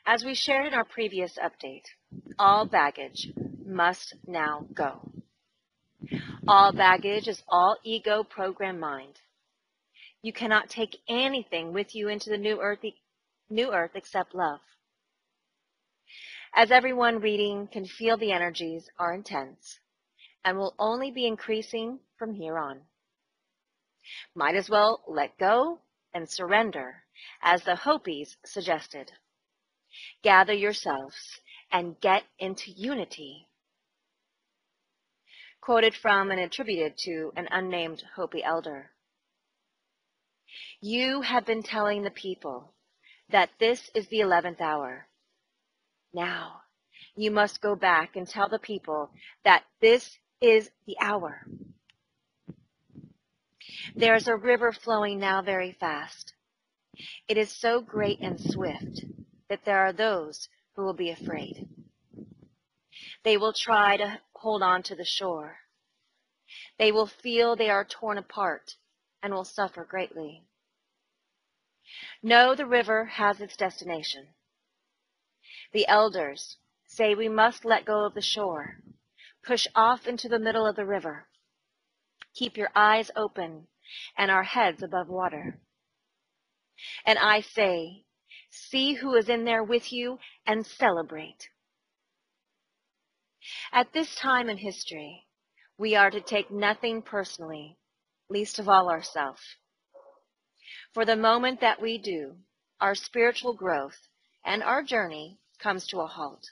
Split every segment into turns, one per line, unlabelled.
As we shared in our previous update, all baggage must now go. All baggage is all ego program mind. You cannot take anything with you into the new earth except love. As everyone reading can feel, the energies are intense and will only be increasing from here on. Might as well let go and surrender, as the Hopis suggested. Gather yourselves and get into unity. Quoted from and attributed to an unnamed Hopi elder. You have been telling the people that this is the 11th hour. Now, you must go back and tell the people that this is the hour. There is a river flowing now very fast. It is so great and swift that there are those who will be afraid. They will try to hold on to the shore. They will feel they are torn apart and will suffer greatly. No, the river has its destination. The elders say we must let go of the shore, push off into the middle of the river, keep your eyes open and our heads above water. And I say, see who is in there with you and celebrate. At this time in history, we are to take nothing personally, least of all ourselves. For the moment that we do, our spiritual growth and our journey comes to a halt.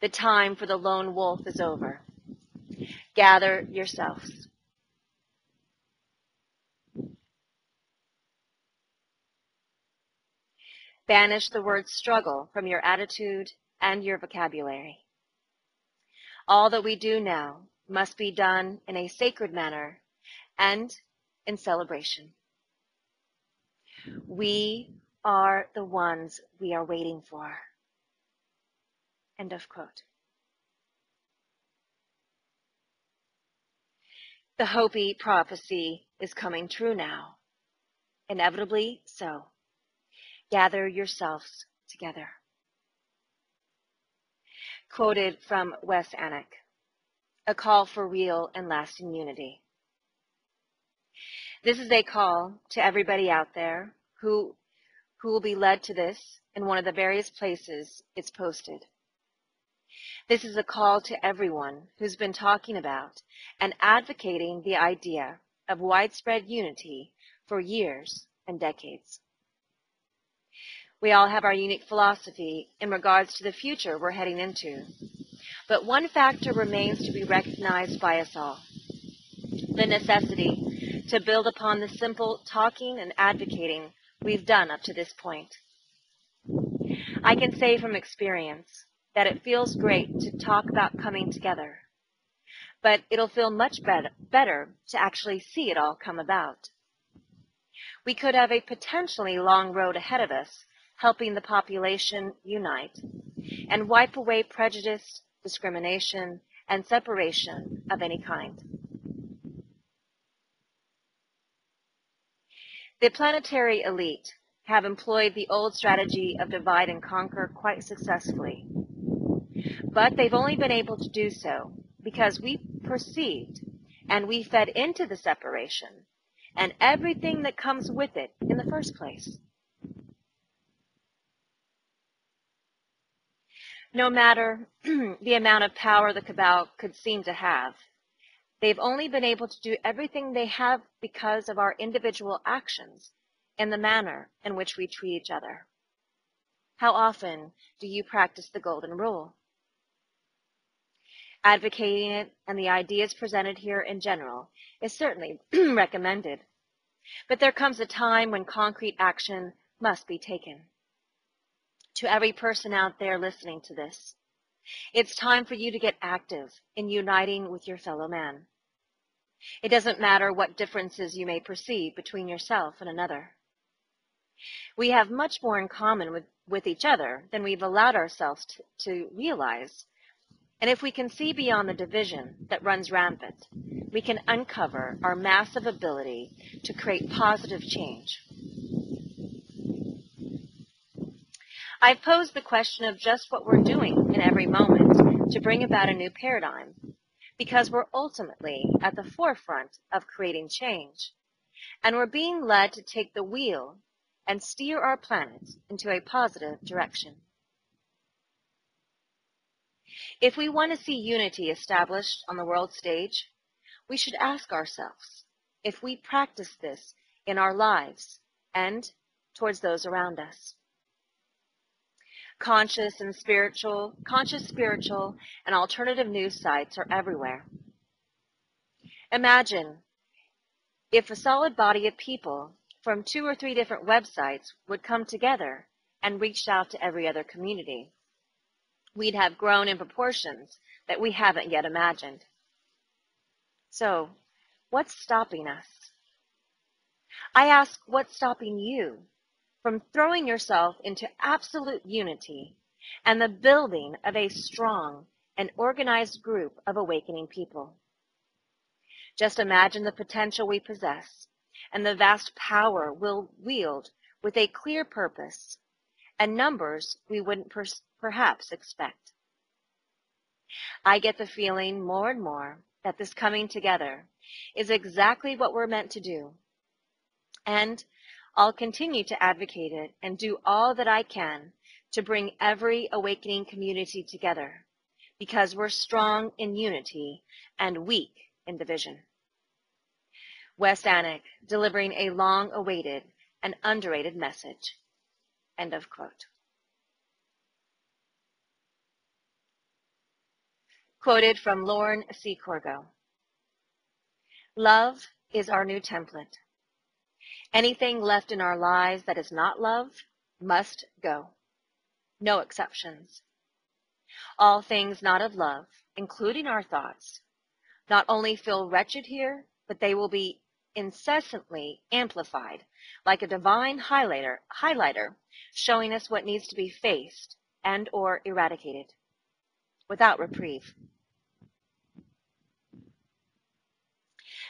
The time for the lone wolf is over. Gather yourselves. Banish the word struggle from your attitude and your vocabulary. All that we do now must be done in a sacred manner and in celebration. We are the ones we are waiting for. End of quote. The Hopi prophecy is coming true now. Inevitably so. Gather yourselves together. Quoted from Wes Annick, A Call for Real and Lasting Unity. This is a call to everybody out there who will be led to this in one of the various places it's posted. This is a call to everyone who's been talking about and advocating the idea of widespread unity for years and decades. We all have our unique philosophy in regards to the future we're heading into, but one factor remains to be recognized by us all: the necessity to build upon the simple talking and advocating we've done up to this point. I can say from experience that it feels great to talk about coming together, but it'll feel much better to actually see it all come about. We could have a potentially long road ahead of us, helping the population unite and wipe away prejudice, discrimination, and separation of any kind. The planetary elite have employed the old strategy of divide and conquer quite successfully, but they've only been able to do so because we perceived and we fed into the separation and everything that comes with it in the first place. No matter the amount of power the cabal could seem to have, they've only been able to do everything they have because of our individual actions and the manner in which we treat each other. How often do you practice the golden rule? Advocating it and the ideas presented here in general is certainly recommended, but there comes a time when concrete action must be taken. To every person out there listening to this, it's time for you to get active in uniting with your fellow man. It doesn't matter what differences you may perceive between yourself and another. We have much more in common with each other than we've allowed ourselves to realize. And if we can see beyond the division that runs rampant, we can uncover our massive ability to create positive change. I've posed the question of just what we're doing in every moment to bring about a new paradigm, because we're ultimately at the forefront of creating change, and we're being led to take the wheel and steer our planet into a positive direction. If we want to see unity established on the world stage, we should ask ourselves if we practice this in our lives and towards those around us. Conscious, spiritual, and alternative news sites are everywhere. Imagine if a solid body of people from 2 or 3 different websites would come together and reach out to every other community. We'd have grown in proportions that we haven't yet imagined. So, what's stopping us? I ask, what's stopping you from throwing yourself into absolute unity and the building of a strong and organized group of awakening people? Just imagine the potential we possess and the vast power we'll wield with a clear purpose and numbers we wouldn't perhaps expect. I get the feeling more and more that this coming together is exactly what we're meant to do, and I'll continue to advocate it and do all that I can to bring every awakening community together, because we're strong in unity and weak in division. Wes Anik, delivering a long-awaited and underrated message. End of quote. Quoted from Lauren C. Corgo. Love is our new template. Anything left in our lives that is not love must go. No exceptions. All things not of love, including our thoughts, not only feel wretched here, but they will be incessantly amplified like a divine highlighter showing us what needs to be faced and or eradicated without reprieve.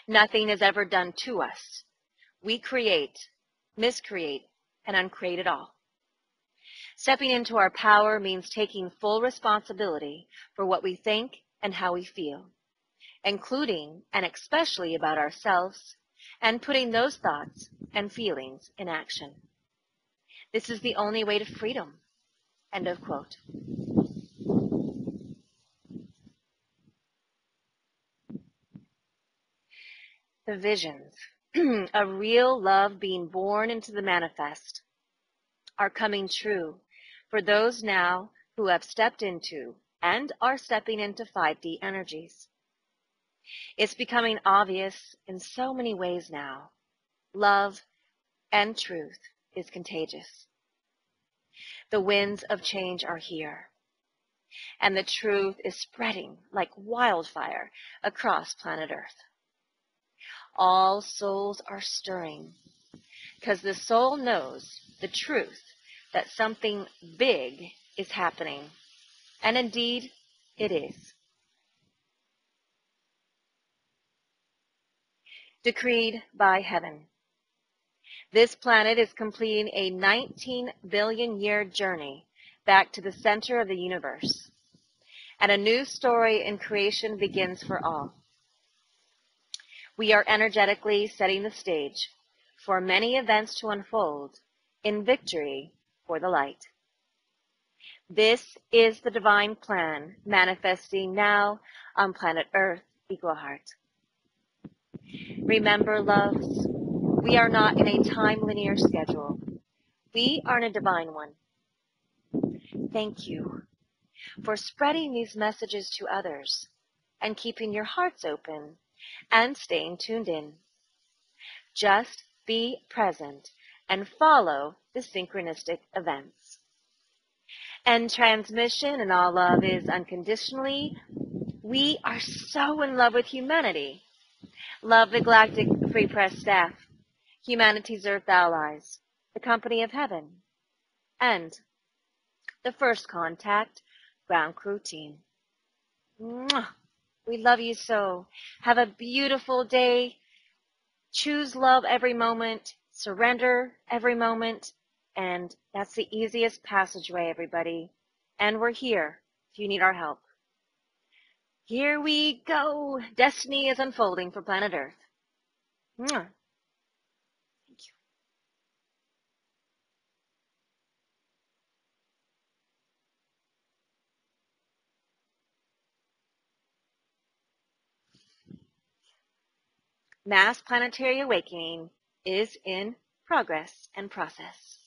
Nothing is ever done to us. We create, miscreate, and uncreate it all. Stepping into our power means taking full responsibility for what we think and how we feel, including and especially about ourselves, and putting those thoughts and feelings in action. This is the only way to freedom. End of quote. The visions of real love being born into the manifest are coming true for those now who have stepped into and are stepping into 5D energies. It's becoming obvious in so many ways now. Love and truth is contagious. The winds of change are here, and the truth is spreading like wildfire across planet Earth. All souls are stirring, because the soul knows the truth that something big is happening, and indeed it is. Decreed by heaven. This planet is completing a 19 billion year journey back to the center of the universe, and a new story in creation begins for all. We are energetically setting the stage for many events to unfold in victory for the light. This is the divine plan manifesting now on planet Earth, Equal Heart. Remember, loves, we are not in a time linear schedule. We are in a divine one. Thank you for spreading these messages to others and keeping your hearts open and staying tuned in. Just be present and follow the synchronistic events. And transmission and all love is unconditionally. We are so in love with humanity. Love the Galactic Free Press staff, humanity's Earth allies, the company of heaven, and the First Contact ground crew team. Mwah! We love you so. Have a beautiful day. Choose love every moment. Surrender every moment. And that's the easiest passageway, everybody. And we're here if you need our help. Here we go. Destiny is unfolding for planet Earth. Mwah. Thank you. Mass planetary awakening is in progress and process.